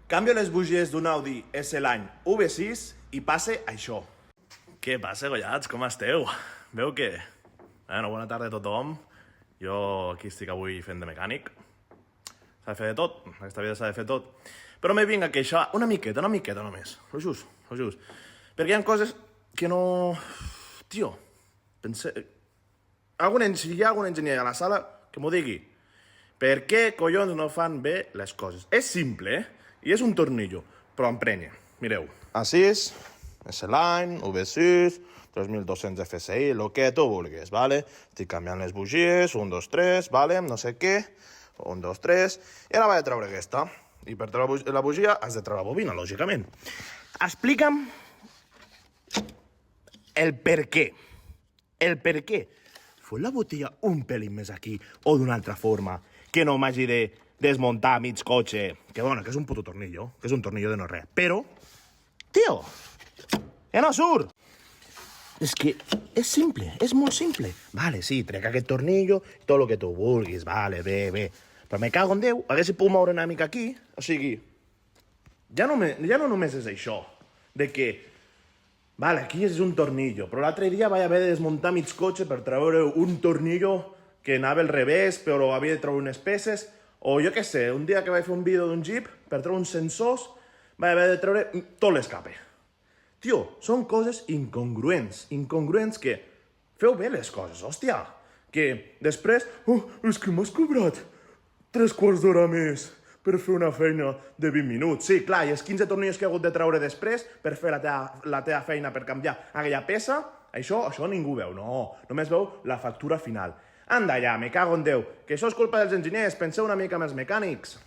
Canvio les bugies d'un Audi S-Line V6 i passe això. Què passa, gollats? Com esteu? Veu que... Bueno, bona tarda a tothom. Jo aquí estic avui fent de mecànic. S'ha de fer de tot, aquesta vida s'ha de fer tot. Però me vinc a queixar una miqueta només. Lo just. Perquè hi ha coses que no... Tio, si hi ha algun enginyer a la sala, que m'ho digui. Per què collons no fan bé les coses? És simple, I és un tornillo, però emprenya. Mireu. A6, S-Line, V6, 3200 FSI, lo que tu vulguis, vale? Estic canviant les bugies, 1, 2, 3, vale? No sé què, 1, 2, 3, i ara vaig a treure aquesta. I per treure la bugia has de treure la bobina, lògicament. Explica'm el per què. El per què. Fot la botella un pelín més aquí o d'una altra forma que no m'hagi de desmuntar mig cotxe. Que bueno, que és un puto tornillo, que és un tornillo de no res. Però, tio, que no surt. És que és simple, és molt simple. Vale, sí, trec aquest tornillo, tot el que tu vulguis, vale, bé. Però me cago en Déu, haguessi pogut moure una mica aquí, o sigui, ja no només és això, de que, vale, aquí és un tornillo, però l'altre dia vaig haver de desmuntar mig cotxe per treure un tornillo que anava al revés, però havia de treure unes peces, o jo què sé, un dia que vaig fer un vídeo d'un Jeep per treure uns sensors, vaig haver de treure tot l'escape. Tio, són coses incongruents que feu bé les coses, hòstia. Que després, és que m'has cobrat 3/4 d'hora més per fer una feina de 20 minuts. Sí, clar, i els 15 tornillos que he hagut de treure després per fer la teva feina, per canviar aquella peça, això ningú veu, no. Només veu la factura final. Anda ja, me cago en Déu, que això és culpa dels enginyers, penseu una mica amb els mecànics.